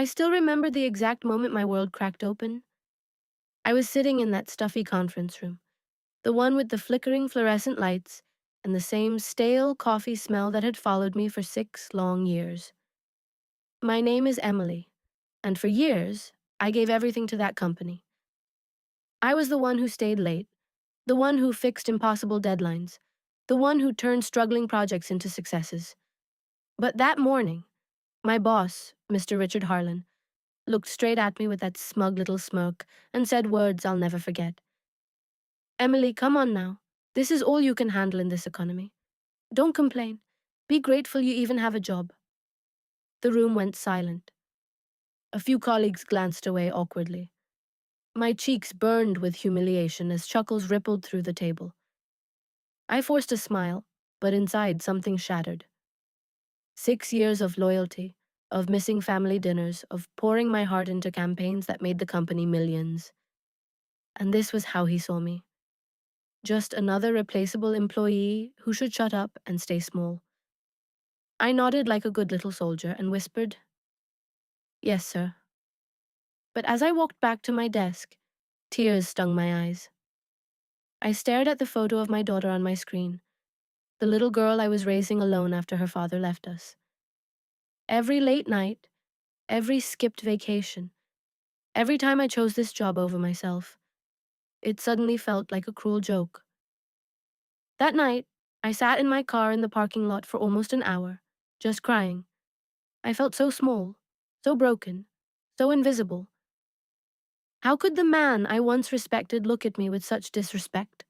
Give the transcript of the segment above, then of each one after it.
I still remember the exact moment my world cracked open. I was sitting in that stuffy conference room, the one with the flickering fluorescent lights and the same stale coffee smell that had followed me for 6 long years. My name is Emily, and for years, I gave everything to that company. I was the one who stayed late, the one who fixed impossible deadlines, the one who turned struggling projects into successes. But that morning, my boss, Mr. Richard Harlan, looked straight at me with that smug little smirk and said words I'll never forget. Emily, come on now. This is all you can handle in this economy. Don't complain. Be grateful you even have a job. The room went silent. A few colleagues glanced away awkwardly. My cheeks burned with humiliation as chuckles rippled through the table. I forced a smile, but inside something shattered. 6 years of loyalty, of missing family dinners, of pouring my heart into campaigns that made the company millions. And this was how he saw me. Just another replaceable employee who should shut up and stay small. I nodded like a good little soldier and whispered, "Yes, sir." But as I walked back to my desk, tears stung my eyes. I stared at the photo of my daughter on my screen, the little girl I was raising alone after her father left us. Every late night, every skipped vacation, every time I chose this job over myself, it suddenly felt like a cruel joke. That night, I sat in my car in the parking lot for almost an hour, just crying. I felt so small, so broken, so invisible. How could the man I once respected look at me with such disrespect?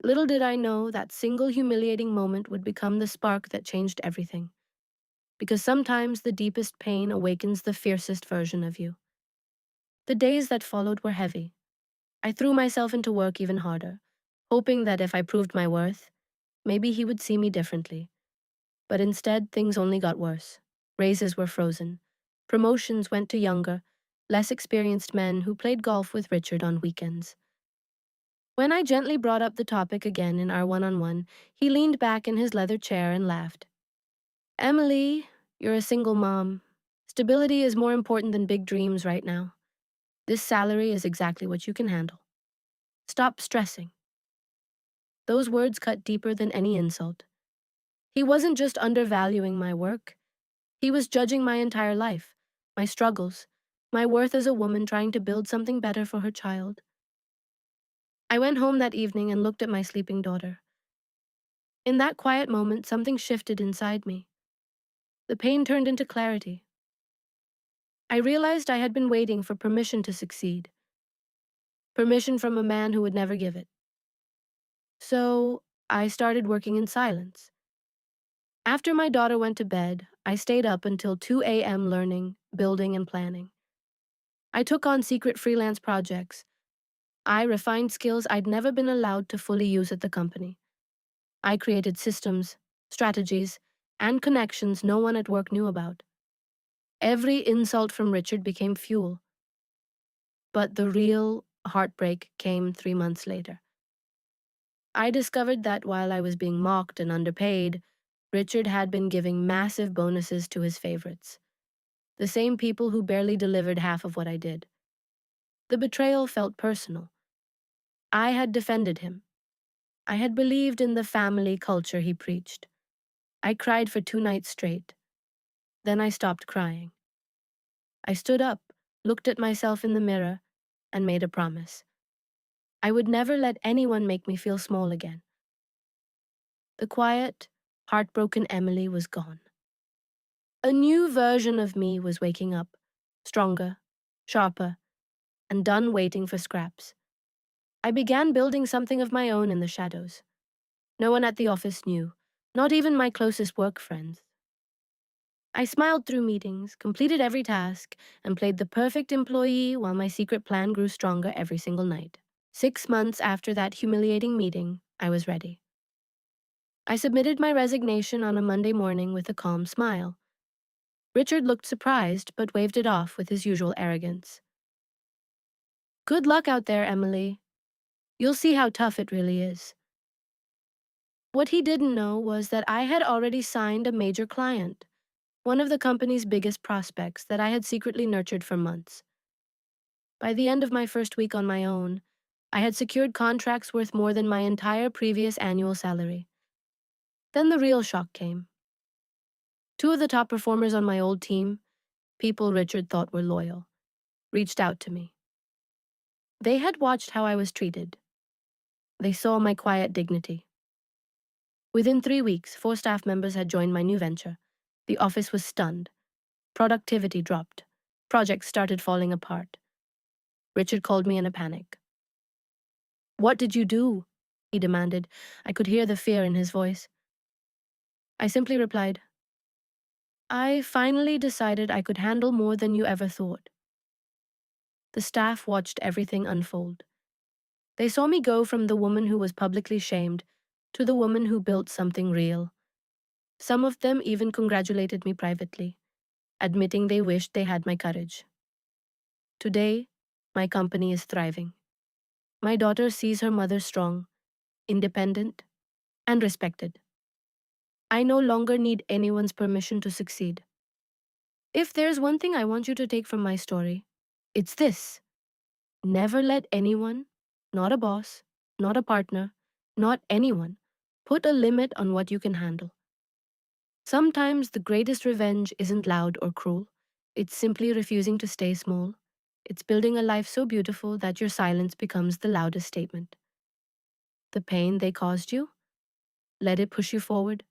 Little did I know that single humiliating moment would become the spark that changed everything. Because sometimes the deepest pain awakens the fiercest version of you. The days that followed were heavy. I threw myself into work even harder, hoping that if I proved my worth, maybe he would see me differently. But instead, things only got worse. Raises were frozen. Promotions went to younger, less experienced men who played golf with Richard on weekends. When I gently brought up the topic again in our one-on-one, he leaned back in his leather chair and laughed. "Emily, you're a single mom. Stability is more important than big dreams right now. This salary is exactly what you can handle. Stop stressing." Those words cut deeper than any insult. He wasn't just undervaluing my work. He was judging my entire life, my struggles, my worth as a woman trying to build something better for her child. I went home that evening and looked at my sleeping daughter. In that quiet moment, something shifted inside me. The pain turned into clarity. I realized I had been waiting for permission to succeed, permission from a man who would never give it. So I started working in silence. After my daughter went to bed, I stayed up until 2 a.m. learning, building, and planning. I took on secret freelance projects. I refined skills I'd never been allowed to fully use at the company. I created systems, strategies, and connections no one at work knew about. Every insult from Richard became fuel. But the real heartbreak came 3 months later. I discovered that while I was being mocked and underpaid, Richard had been giving massive bonuses to his favorites, the same people who barely delivered half of what I did. The betrayal felt personal. I had defended him. I had believed in the family culture he preached. I cried for 2 nights straight. Then I stopped crying. I stood up, looked at myself in the mirror, and made a promise. I would never let anyone make me feel small again. The quiet, heartbroken Emily was gone. A new version of me was waking up, stronger, sharper, and done waiting for scraps. I began building something of my own in the shadows. No one at the office knew, not even my closest work friends. I smiled through meetings, completed every task, and played the perfect employee while my secret plan grew stronger every single night. 6 months after that humiliating meeting, I was ready. I submitted my resignation on a Monday morning with a calm smile. Richard looked surprised, but waved it off with his usual arrogance. "Good luck out there, Emily. You'll see how tough it really is." What he didn't know was that I had already signed a major client, one of the company's biggest prospects that I had secretly nurtured for months. By the end of my first week on my own, I had secured contracts worth more than my entire previous annual salary. Then the real shock came. Two of the top performers on my old team, people Richard thought were loyal, reached out to me. They had watched how I was treated. They saw my quiet dignity. Within 3 weeks, 4 staff members had joined my new venture. The office was stunned. Productivity dropped. Projects started falling apart. Richard called me in a panic. "What did you do?" he demanded. I could hear the fear in his voice. I simply replied, "I finally decided I could handle more than you ever thought." The staff watched everything unfold. They saw me go from the woman who was publicly shamed to the woman who built something real. Some of them even congratulated me privately, admitting they wished they had my courage. Today, my company is thriving. My daughter sees her mother strong, independent, and respected. I no longer need anyone's permission to succeed. If there's one thing I want you to take from my story, it's this. Never let anyone, not a boss, not a partner, not anyone, put a limit on what you can handle. Sometimes the greatest revenge isn't loud or cruel. It's simply refusing to stay small. It's building a life so beautiful that your silence becomes the loudest statement. The pain they caused you, let it push you forward.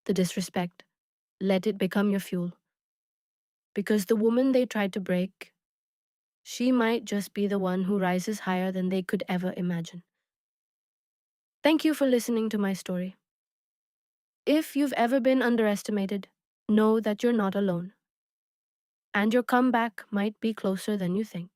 The disrespect, let it become your fuel. Because the woman they tried to break, she might just be the one who rises higher than they could ever imagine. Thank you for listening to my story. If you've ever been underestimated, know that you're not alone. And your comeback might be closer than you think.